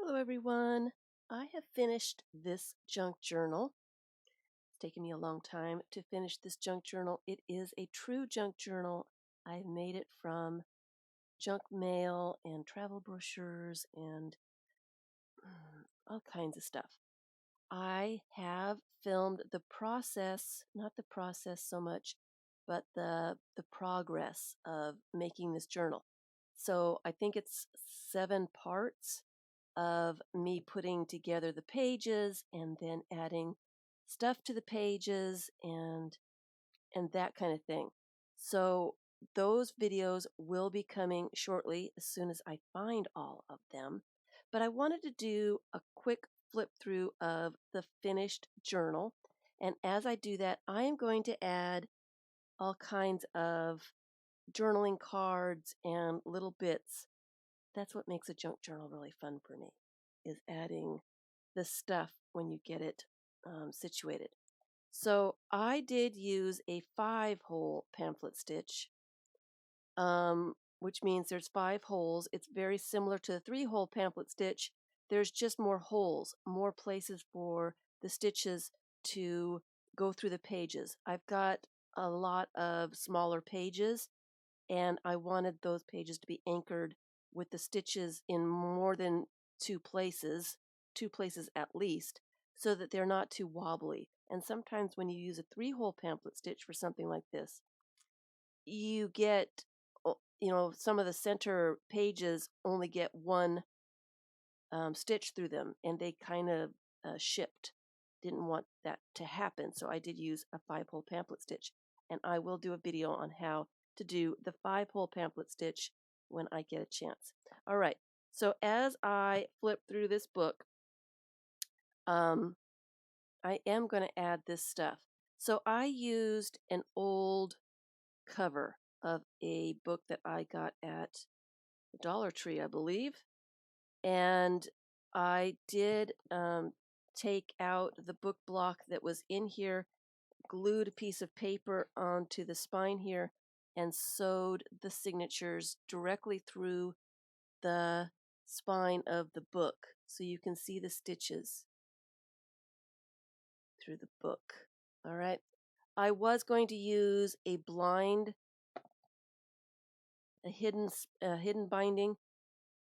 Hello, everyone. I have finished this junk journal. It's taken me a long time to finish this junk journal. It is a true junk journal. I've made it from junk mail and travel brochures and all kinds of stuff. I have filmed the process, not the process so much, but the progress of making this journal. So I think it's 7 parts of me putting together the pages and then adding stuff to the pages and that kind of thing. So those videos will be coming shortly as soon as I find all of them. But I wanted to do a quick flip through of the finished journal. And as I do that, I am going to add all kinds of journaling cards and little bits. That's what makes a junk journal really fun for me, is adding the stuff when you get it situated. So I did use a 5-hole pamphlet stitch, which means there's 5 holes. It's very similar to the 3-hole pamphlet stitch. There's just more holes, more places for the stitches to go through the pages. I've got a lot of smaller pages, and I wanted those pages to be anchored with the stitches in more than 2 places at least, so that they're not too wobbly. And sometimes when you use a 3-hole pamphlet stitch for something like this, you get, some of the center pages only get one stitch through them, and they kind of shipped. Didn't want that to happen, so I did use a 5-hole pamphlet stitch. And I will do a video on how to do the 5-hole pamphlet stitch when I get a chance. All right, so as I flip through this book, I am going to add this stuff. So I used an old cover of a book that I got at the Dollar Tree, I believe. And I did take out the book block that was in here, glued a piece of paper onto the spine here, and sewed the signatures directly through the spine of the book, so you can see the stitches through the book. All right. I was going to use a hidden binding,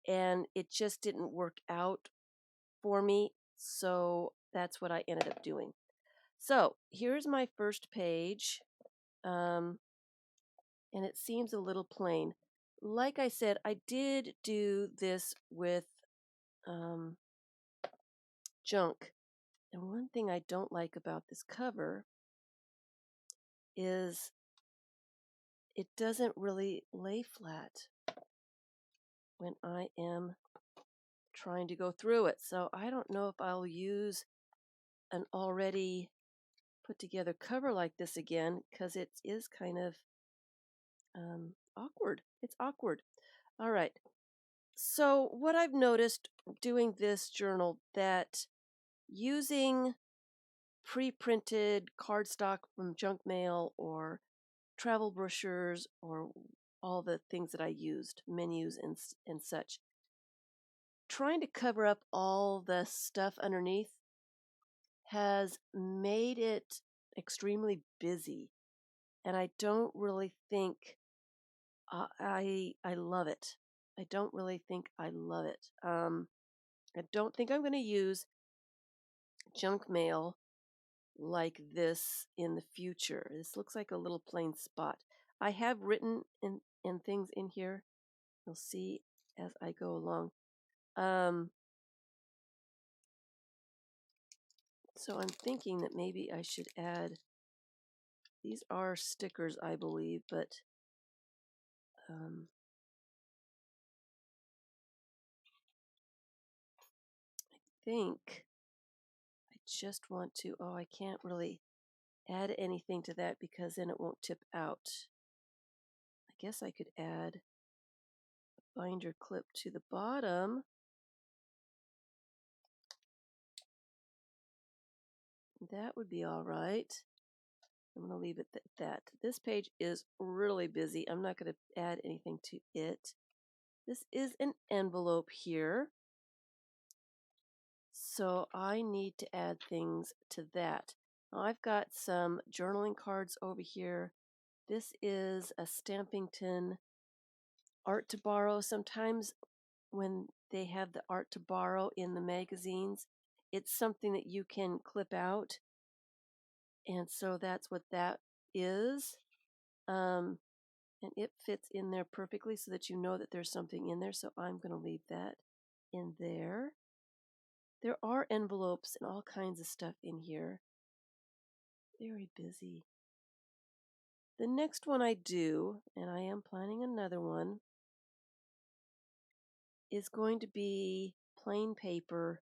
and it just didn't work out for me, so that's what I ended up doing. So here's my first page, and it seems a little plain. Like I said, I did do this with junk, and one thing I don't like about this cover is it doesn't really lay flat when I am trying to go through it. So I don't know if I'll use an already put together cover like this again, because it is kind of awkward. It's awkward. All right. So what I've noticed doing this journal, that using pre-printed cardstock from junk mail or travel brochures or all the things that I used, menus and such, trying to cover up all the stuff underneath has made it extremely busy, and I don't really think I love it. I don't really think I love it. I don't think I'm going to use junk mail like this in the future. This looks like a little plain spot. I have written in things in here. You'll see as I go along. So I'm thinking that maybe I should add, these are stickers, I believe, but I think I just want to, I can't really add anything to that because then it won't tip out. I guess I could add a binder clip to the bottom. That would be all right. I'm going to leave it at that. This page is really busy. I'm not going to add anything to it. This is an envelope here. So I need to add things to that. Now I've got some journaling cards over here. This is a Stampington art to borrow. Sometimes when they have the art to borrow in the magazines, it's something that you can clip out. And so that's what that is. Um, and it fits in there perfectly so that you know that there's something in there. So I'm going to leave that in there. There are envelopes and all kinds of stuff in here. Very busy. The next one I do, and I am planning another one, is going to be plain paper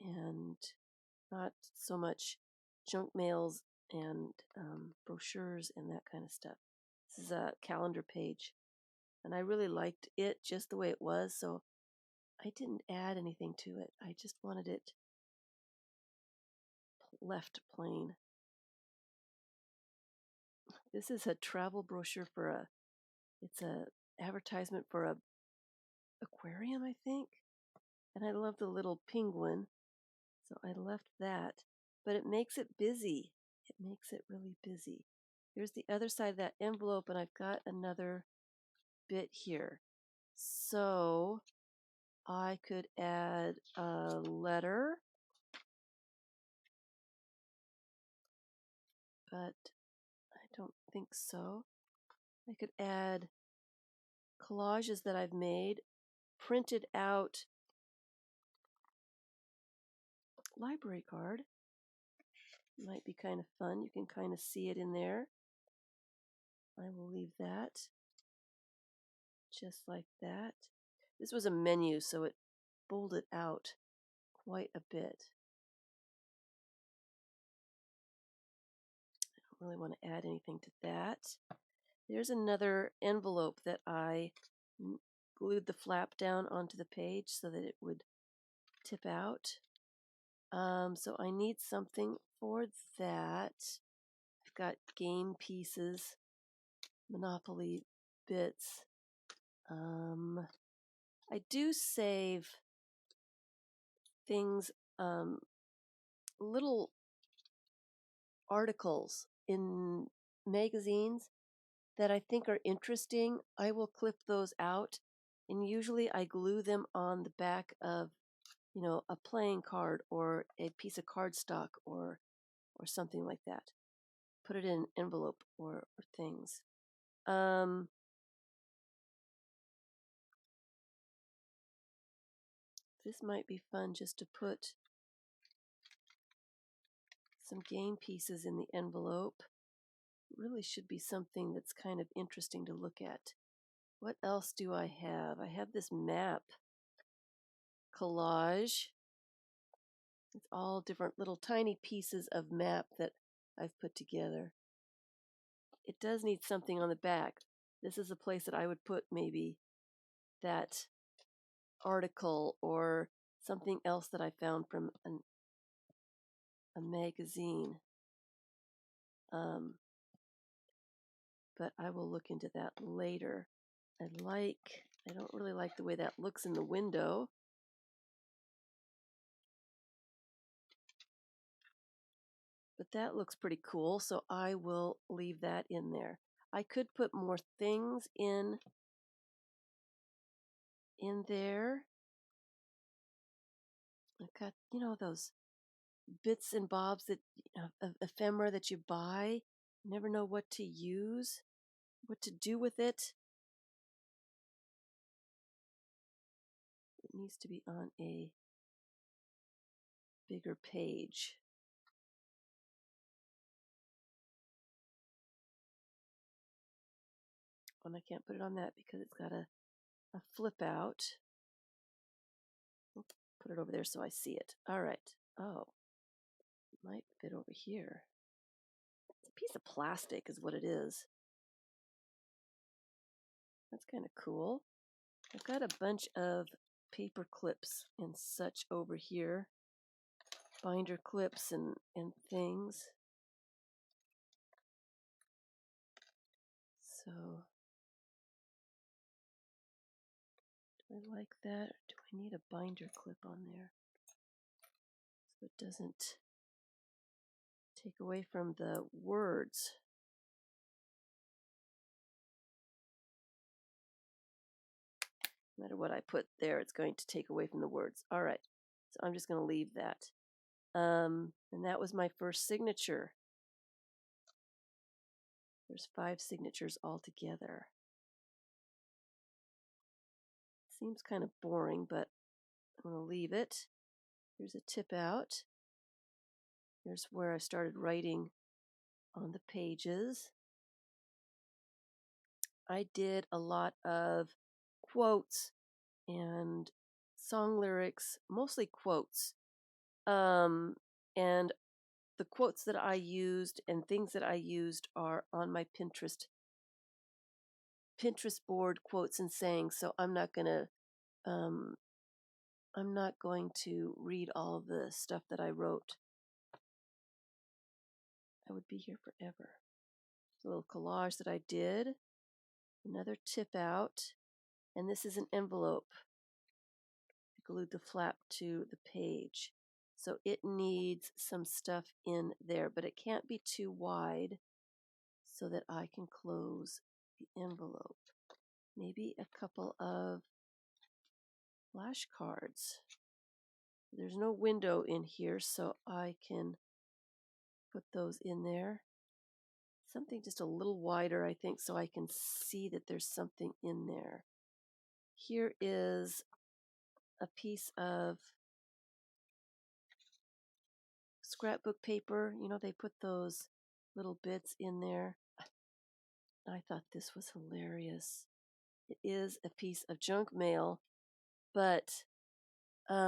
and not so much junk mails and brochures and that kind of stuff. This is a calendar page, and I really liked it just the way it was, so I didn't add anything to it. I just wanted it left plain. This is a travel brochure for it's a advertisement for a aquarium, I think. And I love the little penguin, so I left that. But it makes it busy. It makes it really busy. Here's the other side of that envelope, and I've got another bit here. So I could add a letter, but I don't think so. I could add collages that I've made, printed out library card. Might be kind of fun. You can kind of see it in there. I will leave that just like that. This was a menu, so it bolded out quite a bit. I don't really want to add anything to that. There's another envelope that I glued the flap down onto the page so that it would tip out. So I need something for that. I've got game pieces, Monopoly bits. I do save things, little articles in magazines that I think are interesting. I will clip those out, and usually I glue them on the back of, a playing card or a piece of cardstock or something like that. Put it in an envelope or things. This might be fun just to put some game pieces in the envelope. Really should be something that's kind of interesting to look at. What else do I have? I have this map collage. It's all different little tiny pieces of map that I've put together. It does need something on the back. This is a place that I would put maybe that article or something else that I found from a magazine. But I will look into that later. I don't really like the way that looks in the window. But that looks pretty cool, so I will leave that in there. I could put more things in there. I've got, those bits and bobs that of ephemera that you buy. You never know what to use, what to do with it. It needs to be on a bigger page. And I can't put it on that because it's got a flip out. Put it over there so I see it. All right. Oh, it might fit over here. It's a piece of plastic is what it is. That's kind of cool. I've got a bunch of paper clips and such over here. Binder clips and things. So, do I like that or do I need a binder clip on there? so it doesn't take away from the words. No matter what I put there, it's going to take away from the words. All right, so I'm just going to leave that. And that was my first signature. There's 5 signatures altogether. Seems kind of boring, but I'm going to leave it. Here's a tip out. Here's where I started writing on the pages. I did a lot of quotes and song lyrics, mostly quotes. And the quotes that I used and things that I used are on my Pinterest board, quotes and sayings. So I'm not going to read all the stuff that I wrote. I would be here forever. A little collage that I did. Another tip out. And this is an envelope. I glued the flap to the page. So it needs some stuff in there, but it can't be too wide so that I can close the envelope. Maybe a couple of flashcards. There's no window in here, so I can put those in there. Something just a little wider, I think, so I can see that there's something in there. Here is a piece of scrapbook paper. You know, they put those little bits in there. I thought this was hilarious. It is a piece of junk mail, but they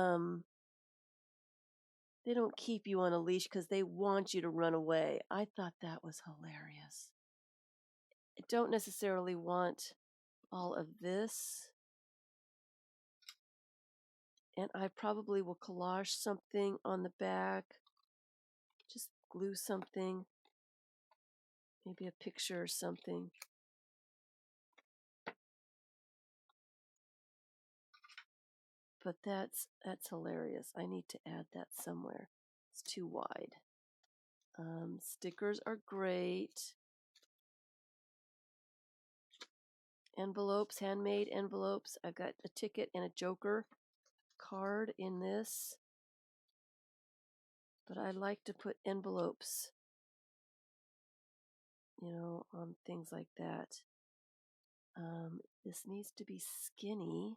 don't keep you on a leash because they want you to run away. I thought that was hilarious. I don't necessarily want all of this. And I probably will collage something on the back. Just glue something. Maybe a picture or something. But that's hilarious. I need to add that somewhere. It's too wide. Stickers are great. Envelopes, handmade envelopes. I've got a ticket and a joker card in this. But I like to put envelopes, you know, on things like that. This needs to be skinny.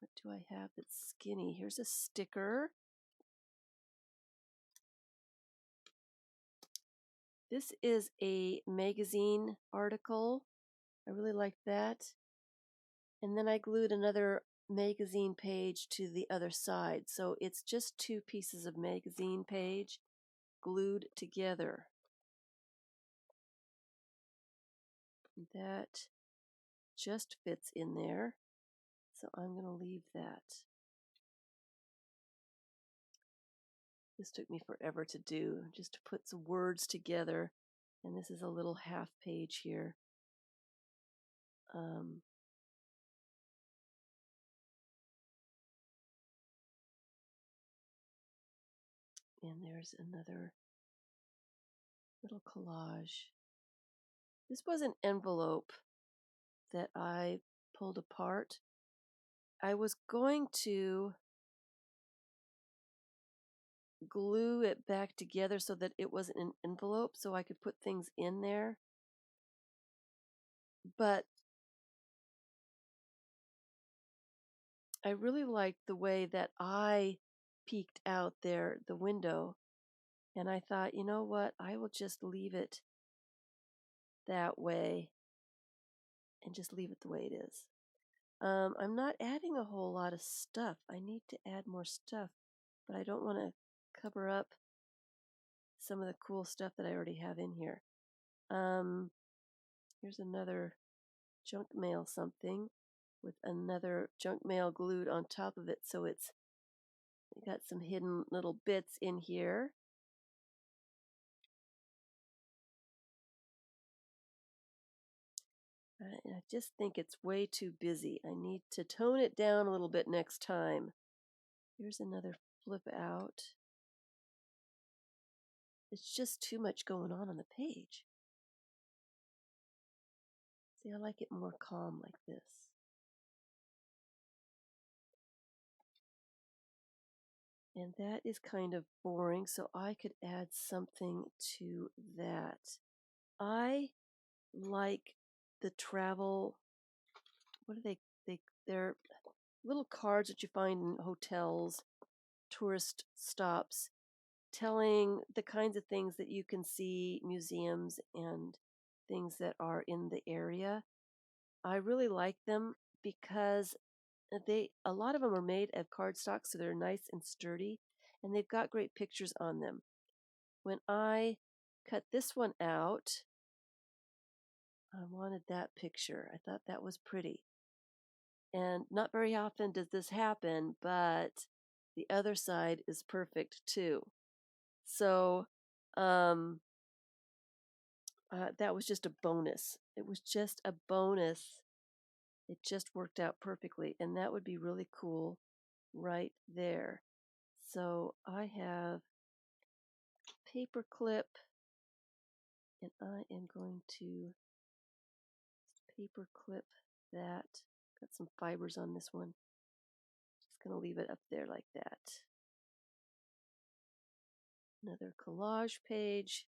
What do I have that's skinny? Here's a sticker. This is a magazine article. I really like that. And then I glued another magazine page to the other side. So it's just 2 pieces of magazine page glued together. That just fits in there. So I'm going to leave that. This took me forever to do, just to put some words together. And this is a little half page here. And there's another little collage. This was an envelope that I pulled apart. I was going to glue it back together so that it was an envelope so I could put things in there. But I really liked the way that I peeked out there, the window. And I thought, you know what? I will just leave it that way and just leave it the way it is. I'm not adding a whole lot of stuff. I need to add more stuff, but I don't want to cover up some of the cool stuff that I already have in here. Here's another junk mail something with another junk mail glued on top of it, so it's got some hidden little bits in here. I just think it's way too busy. I need to tone it down a little bit next time. Here's another flip out. It's just too much going on the page. See, I like it more calm like this. And that is kind of boring, so I could add something to that. I like the travel, what are they're little cards that you find in hotels, tourist stops, telling the kinds of things that you can see, museums and things that are in the area. I really like them because a lot of them are made of cardstock, so they're nice and sturdy, and they've got great pictures on them. When I cut this one out, I wanted that picture. I thought that was pretty. And not very often does this happen, but the other side is perfect too. So that was just a bonus. It was just a bonus. It just worked out perfectly. And that would be really cool right there. So I have paper clip, and I am going to paper clip that. Got some fibers on this one. Just going to leave it up there like that. Another collage page.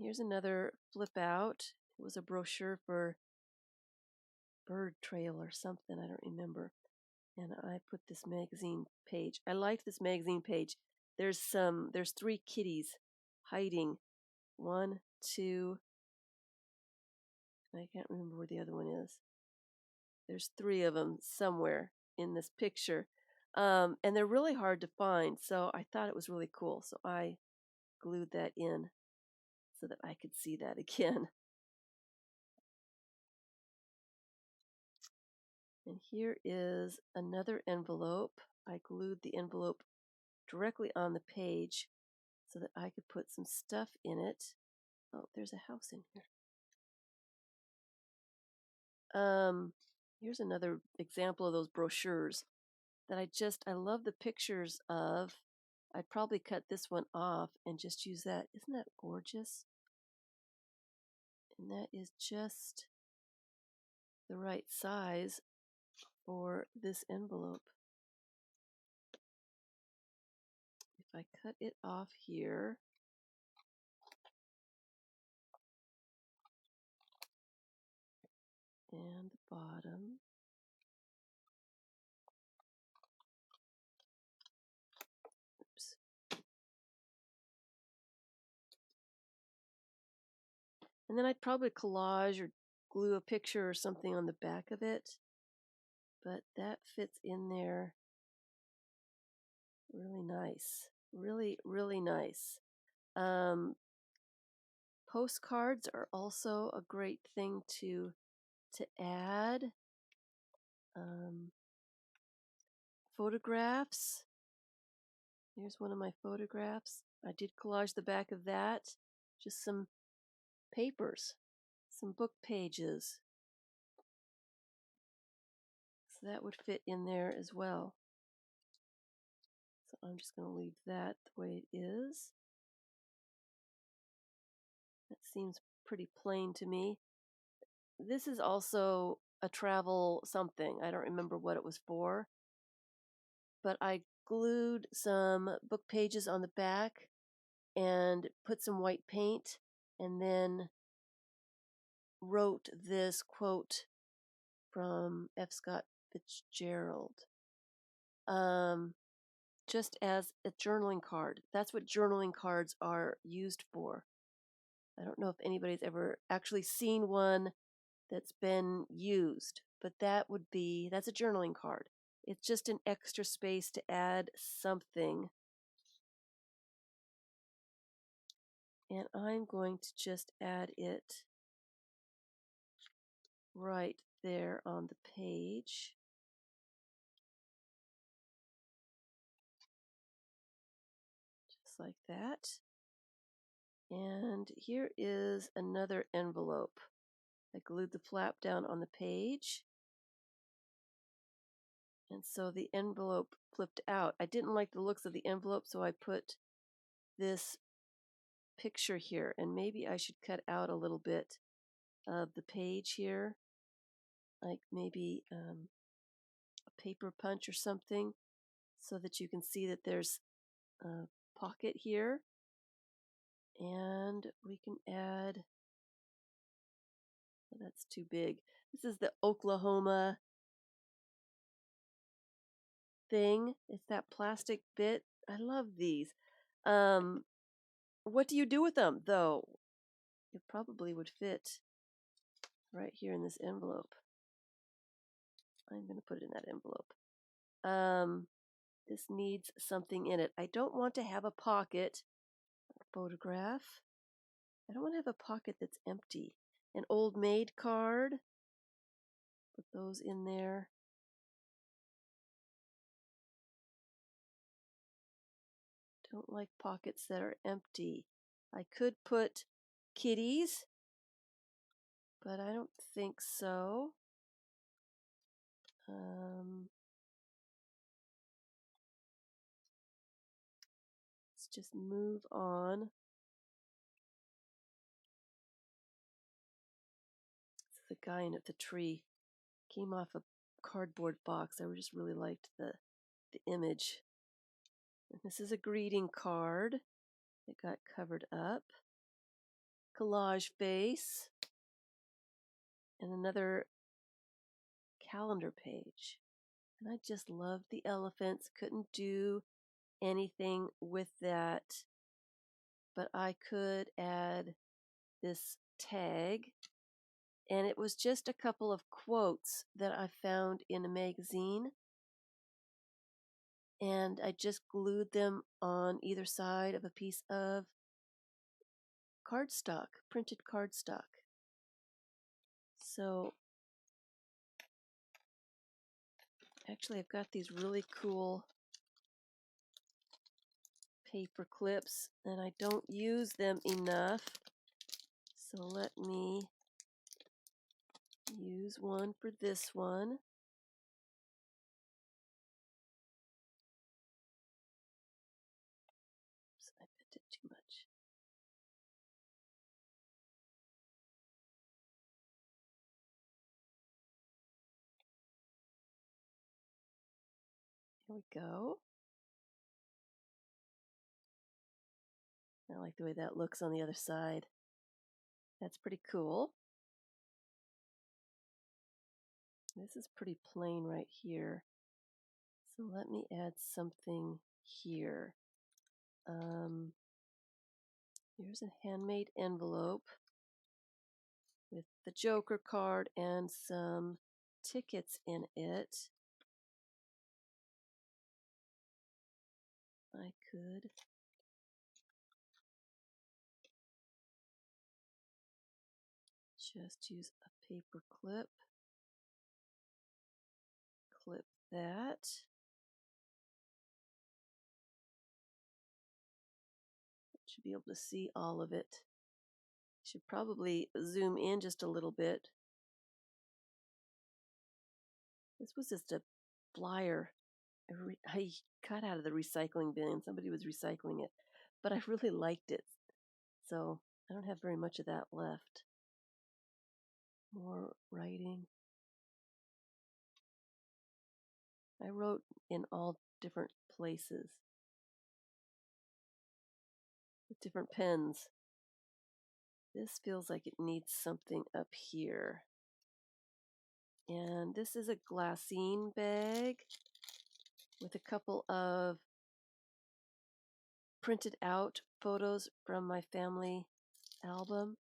Here's another flip out. It was a brochure for bird trail or something, I don't remember. And I put this magazine page. I liked this magazine page. There's 3 kitties hiding. 1, 2, I can't remember where the other one is. There's 3 of them somewhere in this picture. And they're really hard to find, so I thought it was really cool. So I glued that in so that I could see that again. And here is another envelope. I glued the envelope directly on the page so that I could put some stuff in it. Oh, there's a house in here. Here's another example of those brochures that I love the pictures of. I'd probably cut this one off and just use that. Isn't that gorgeous? And that is just the right size for this envelope. If I cut it off here, and the bottom, oops. And then I'd probably collage or glue a picture or something on the back of it, but that fits in there really nice. Really, really nice. Postcards are also a great thing to add. Photographs. Here's one of my photographs. I did collage the back of that. Just some papers, some book pages. So that would fit in there as well. So I'm just going to leave that the way it is. That seems pretty plain to me. This is also a travel something. I don't remember what it was for. But I glued some book pages on the back and put some white paint and then wrote this quote from F. Scott Fitzgerald. Just as a journaling card. That's what journaling cards are used for. I don't know if anybody's ever actually seen one that's been used, but that's a journaling card. It's just an extra space to add something. And I'm going to just add it right there on the page. Just like that. And here is another envelope. I glued the flap down on the page. And so the envelope flipped out. I didn't like the looks of the envelope, so I put this picture here, and maybe I should cut out a little bit of the page here, like maybe a paper punch or something, so that you can see that there's a pocket here. And we can add, oh, that's too big. This is the Oklahoma thing. It's that plastic bit. I love these. What do you do with them, though? It probably would fit right here in this envelope. I'm going to put it in that envelope. This needs something in it. I don't want to have a pocket. Photograph. I don't want to have a pocket that's empty. An old maid card. Put those in there. Don't like pockets that are empty. I could put kitties, but I don't think so. Let's just move on. The guy in it, the tree, came off a cardboard box. I just really liked the image. And this is a greeting card. It got covered up. Collage face. And another calendar page. And I just loved the elephants. Couldn't do anything with that. But I could add this tag. And it was just a couple of quotes that I found in a magazine. And I just glued them on either side of a piece of cardstock, printed cardstock. So actually I've got these really cool paper clips and I don't use them enough. So let me use one for this one. Oops, I bent it too much. Here we go. I like the way that looks on the other side. That's pretty cool. This is pretty plain right here. So let me add something here. Here's a handmade envelope with the Joker card and some tickets in it. I could just use a paper clip. Clip that. Should be able to see all of it. Should probably zoom in just a little bit. This was just a flyer I cut out of the recycling bin. Somebody was recycling it, but I really liked it. So I don't have very much of that left. More writing. I wrote in all different places with different pens. This feels like it needs something up here. And this is a glassine bag with a couple of printed out photos from my family album.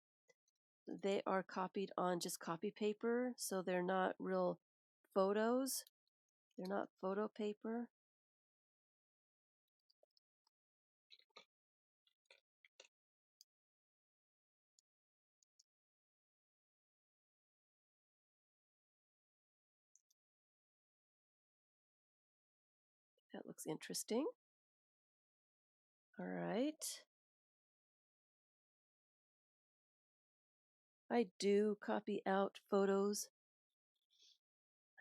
They are copied on just copy paper, so they're not real photos. They're not photo paper. That looks interesting. All right. I do copy out photos.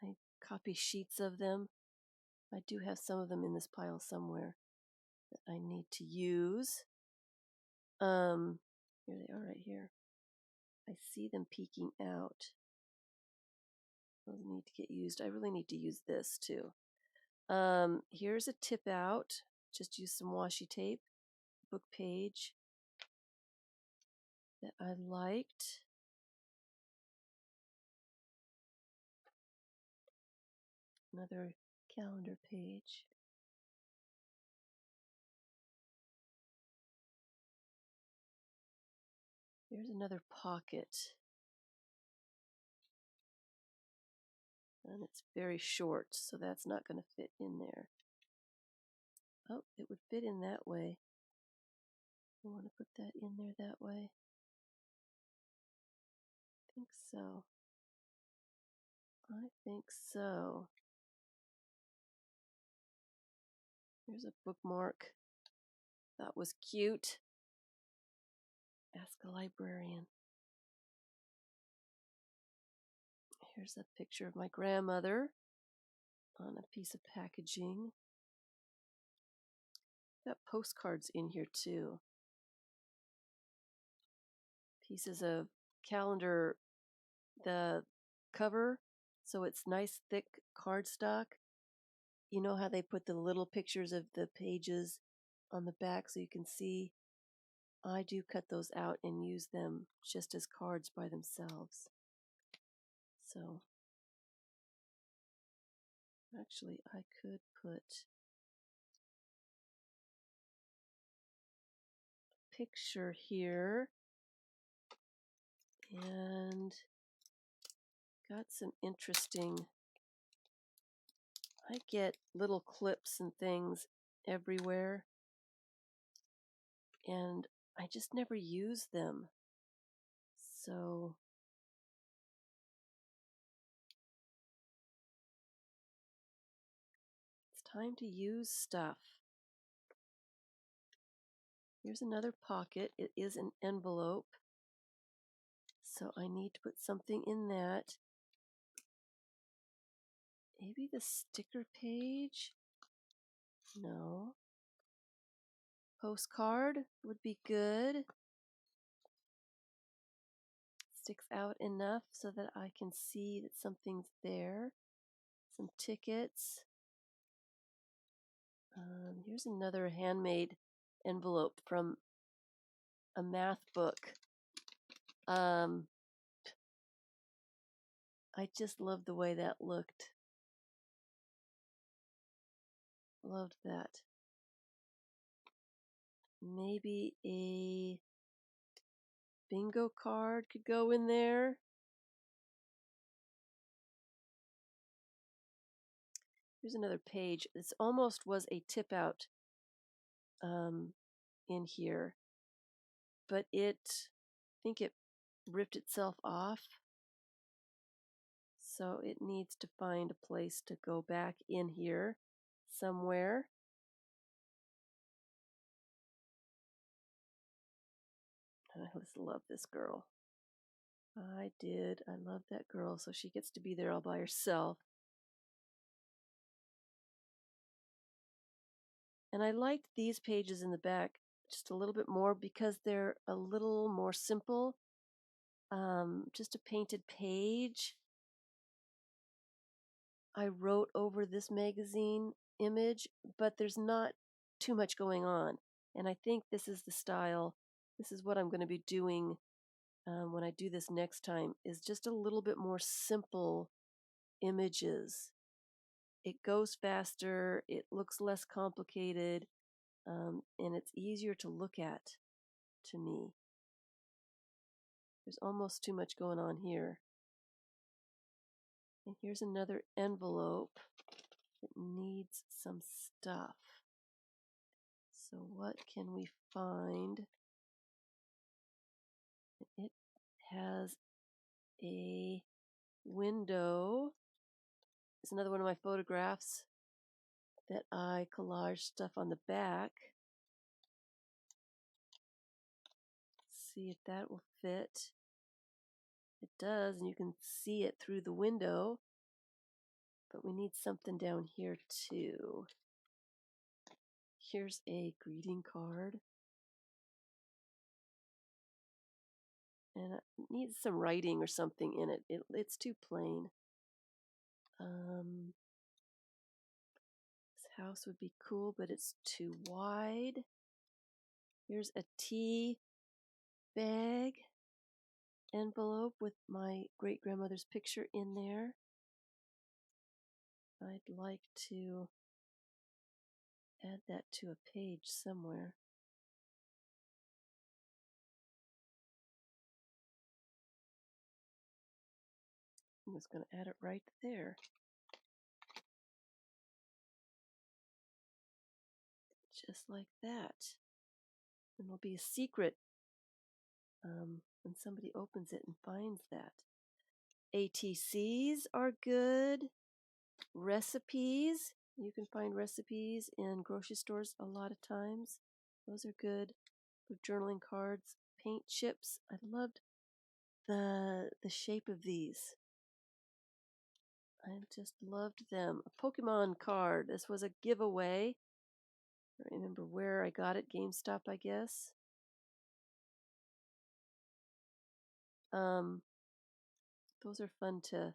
I copy sheets of them. I do have some of them in this pile somewhere that I need to use. Here they are right here. I see them peeking out. Those need to get used. I really need to use this too. Here's a tip out. Just use some washi tape. Book page that I liked. Another calendar page. Here's another pocket. And it's very short, so that's not going to fit in there. Oh, it would fit in that way. I want to put that in there that way. I think so. I think so. Here's a bookmark. That was cute. Ask a librarian. Here's a picture of my grandmother on a piece of packaging. Got postcards in here too. Pieces of calendar, the cover, so it's nice thick cardstock. You know how they put the little pictures of the pages on the back so you can see? I do cut those out and use them just as cards by themselves. So actually I could put a picture here and got some interesting, I get little clips and things everywhere and I just never use them. So it's time to use stuff. Here's another pocket. It is an envelope. So I need to put something in that. Maybe the sticker page? No. Postcard would be good. Sticks out enough so that I can see that something's there. Some tickets. Here's another handmade envelope from a math book. I just love the way that looked. Loved that. Maybe a bingo card could go in there. Here's another page. This almost was a tip out in here, but I think it ripped itself off. So it needs to find a place to go back in here somewhere. I just love this girl. I did. I love that girl. So she gets to be there all by herself. And I liked these pages in the back just a little bit more because they're a little more simple. Just a painted page. I wrote over this magazine image, but there's not too much going on. And I think this is the style. This is what I'm going to be doing when I do this next time, is just a little bit more simple images. It goes faster, it looks less complicated, and it's easier to look at to me. There's almost too much going on here. And here's another envelope that needs some stuff. So what can we find? It has a window. It's another one of my photographs that I collage stuff on the back. See if that will fit. It does, and you can see it through the window. But we need something down here too. Here's a greeting card. And it needs some writing or something in it. It's too plain. This house would be cool, but it's too wide. Here's a tea bag envelope with my great-grandmother's picture in there. I'd like to add that to a page somewhere. I'm just going to add it right there. Just like that. And there'll be a secret when somebody opens it and finds that. ATCs are good. Recipes. You can find recipes in grocery stores a lot of times. Those are good. For journaling cards. Paint chips. I loved the shape of these. I just loved them. A Pokemon card. This was a giveaway. I don't remember where I got it. GameStop, I guess. Those are fun to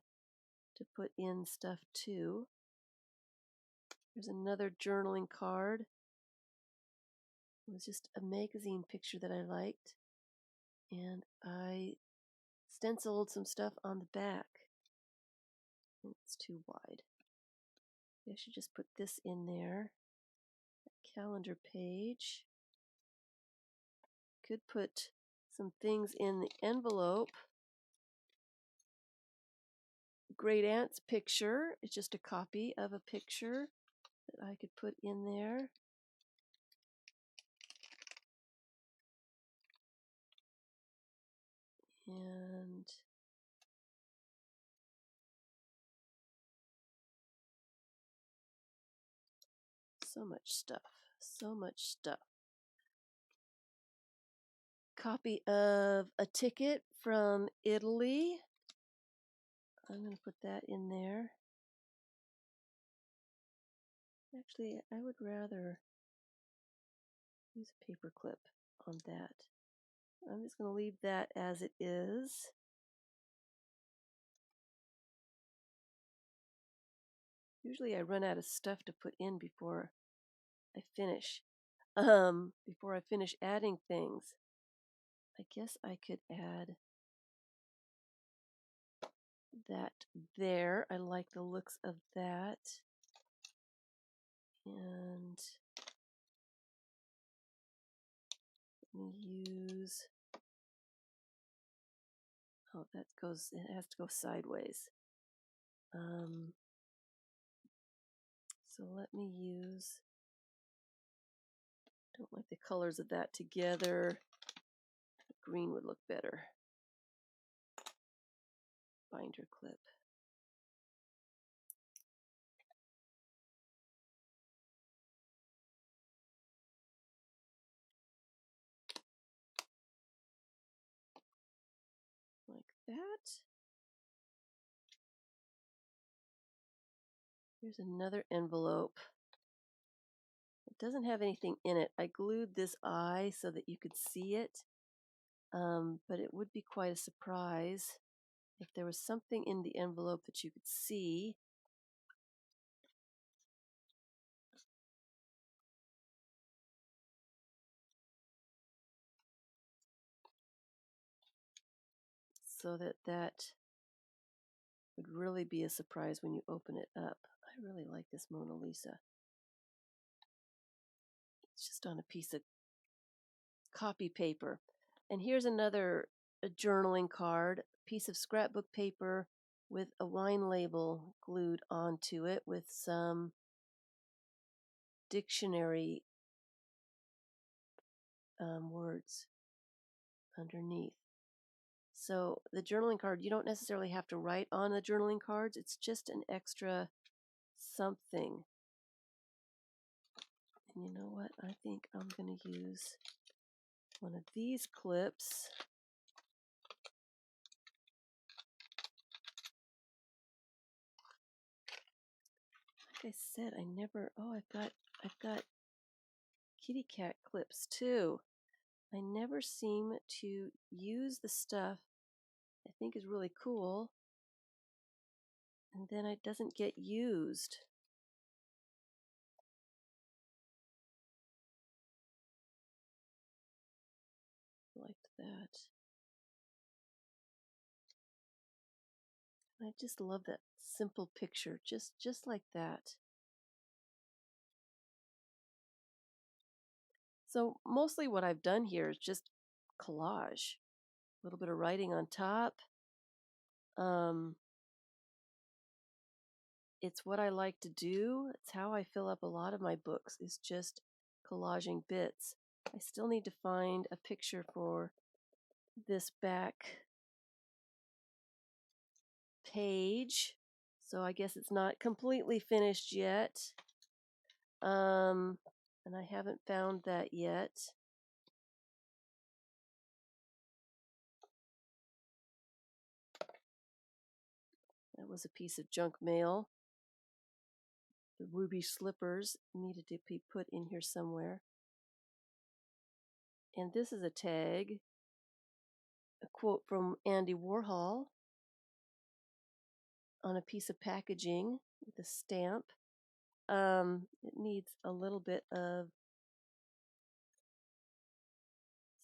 put in stuff too. There's another journaling card. It was just a magazine picture that I liked. And I stenciled some stuff on the back. It's too wide. I should just put this in there. A calendar page. Could put some things in the envelope. Great aunt's picture. It's just a copy of a picture that I could put in there. And so much stuff. So much stuff. Copy of a ticket from Italy. I'm going to put that in there. Actually, I would rather use a paper clip on that. I'm just going to leave that as it is. Usually I run out of stuff to put in before I finish. Before I finish adding things. I guess I could add that there. I like the looks of that. And let me use, oh, that goes, it has to go sideways. So let me use, don't like the colors of that together. Green would look better. Binder clip. Like that. Here's another envelope. It doesn't have anything in it. I glued this eye so that you could see it, but it would be quite a surprise if there was something in the envelope that you could see. So that would really be a surprise when you open it up. I really like this Mona Lisa. It's just on a piece of copy paper. And here's another journaling card, piece of scrapbook paper with a wine label glued onto it with some dictionary words underneath. So the journaling card, you don't necessarily have to write on the journaling cards. It's just an extra something. And you know what? I think I'm going to use one of these clips. I said, I never. Oh, I've got kitty cat clips too. I never seem to use the stuff I think is really cool, and then it doesn't get used. Like that. I just love that simple picture, just like that. So mostly what I've done here is just collage. A little bit of writing on top. Um, it's what I like to do. It's how I fill up a lot of my books, is just collaging bits. I still need to find a picture for this back page. So I guess it's not completely finished yet. And I haven't found that yet. That was a piece of junk mail. The ruby slippers needed to be put in here somewhere. And this is a tag, a quote from Andy Warhol on a piece of packaging with a stamp. It needs a little bit of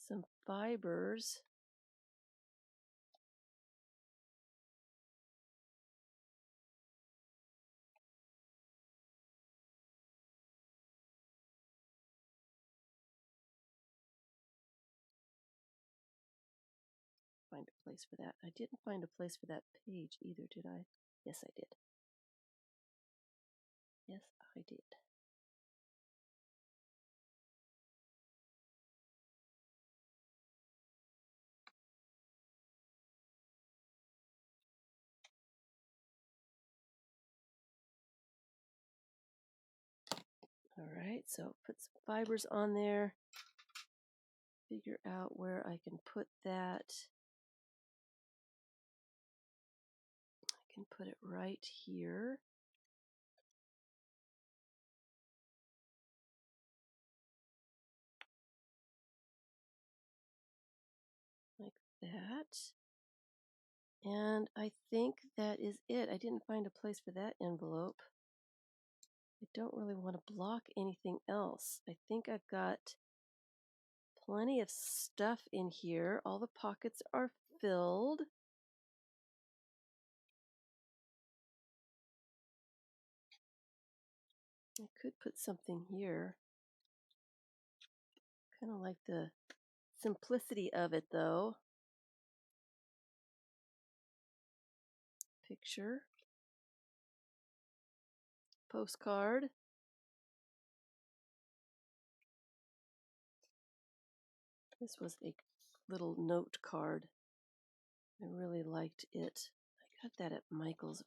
some fibers. Find a place for that. I didn't find a place for that page either, did I? Yes, I did. Yes, I did. All right, so put some fibers on there. Figure out where I can put that. I can put it right here. Like that. And I think that is it. I didn't find a place for that envelope. I don't really want to block anything else. I think I've got plenty of stuff in here. All the pockets are filled. I could put something here. Kind of like the simplicity of it though. Picture. Postcard. This was a little note card. I really liked it. I got that at Michael's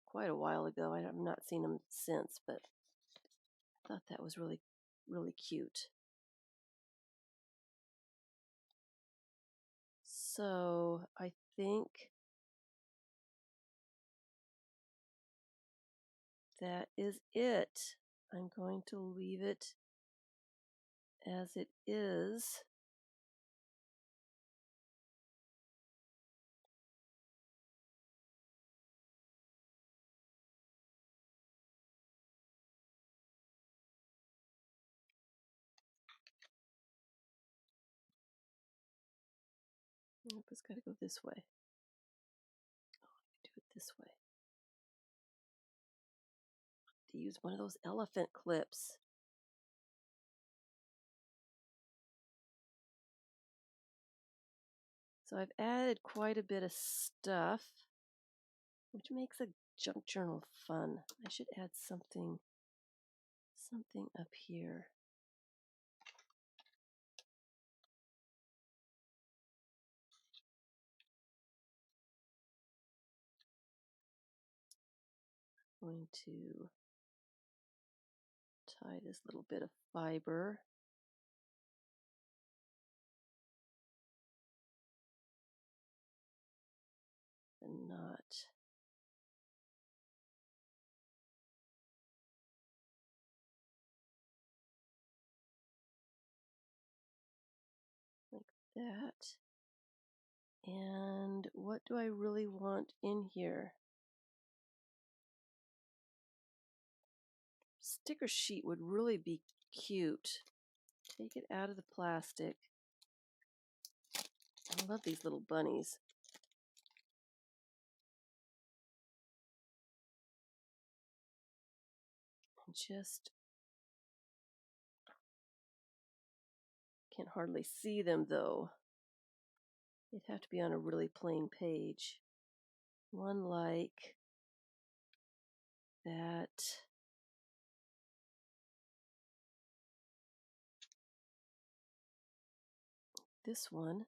quite a while ago. I've not seen them since, but I thought that was really, really cute. So I think that is it. I'm going to leave it as it is. Nope, it's got to go this way. Oh, I can do it this way. To use one of those elephant clips. So I've added quite a bit of stuff, which makes a junk journal fun. I should add something up here. I'm going to tie this little bit of fiber. And not that. And what do I really want in here? Sticker sheet would really be cute. Take it out of the plastic. I love these little bunnies. And just can't hardly see them though. It'd have to be on a really plain page. One like that. This one.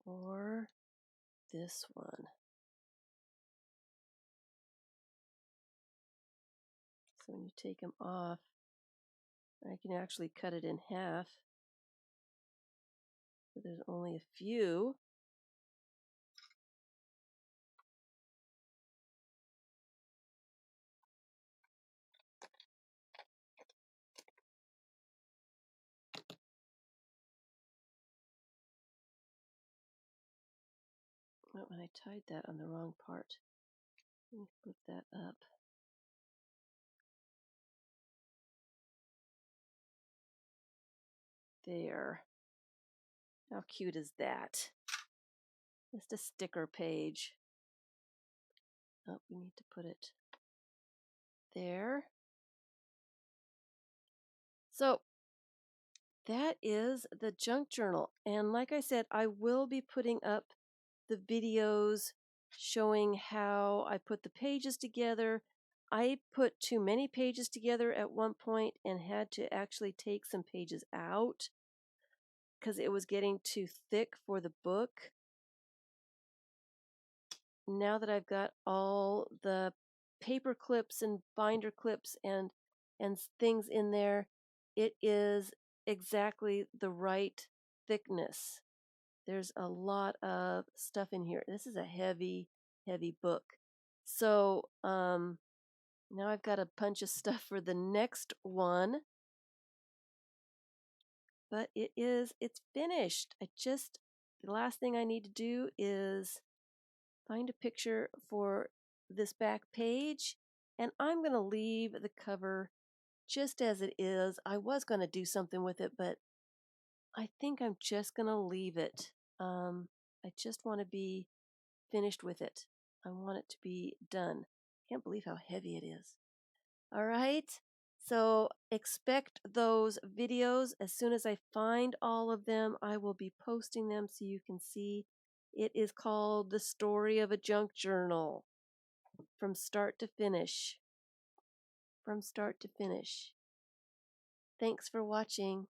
Or this one. So when you take them off, I can actually cut it in half. So there's only a few. Oh, and I tied that on the wrong part. Let me flip that up. There. How cute is that? Just a sticker page. Oh, we need to put it there. So that is the junk journal. And like I said, I will be putting up the videos showing how I put the pages together. I put too many pages together at one point and had to actually take some pages out because it was getting too thick for the book. Now that I've got all the paper clips and binder clips and things in there, it is exactly the right thickness. There's a lot of stuff in here. This is a heavy, heavy book. So now I've got a bunch of stuff for the next one. But it's finished. The last thing I need to do is find a picture for this back page, and I'm going to leave the cover just as it is. I was going to do something with it, but I think I'm just going to leave it. I just want to be finished with it. I want it to be done. Can't believe how heavy it is. All right. So expect those videos. As soon as I find all of them, I will be posting them so you can see. It is called The Story of a Junk Journal. From start to finish. From start to finish. Thanks for watching.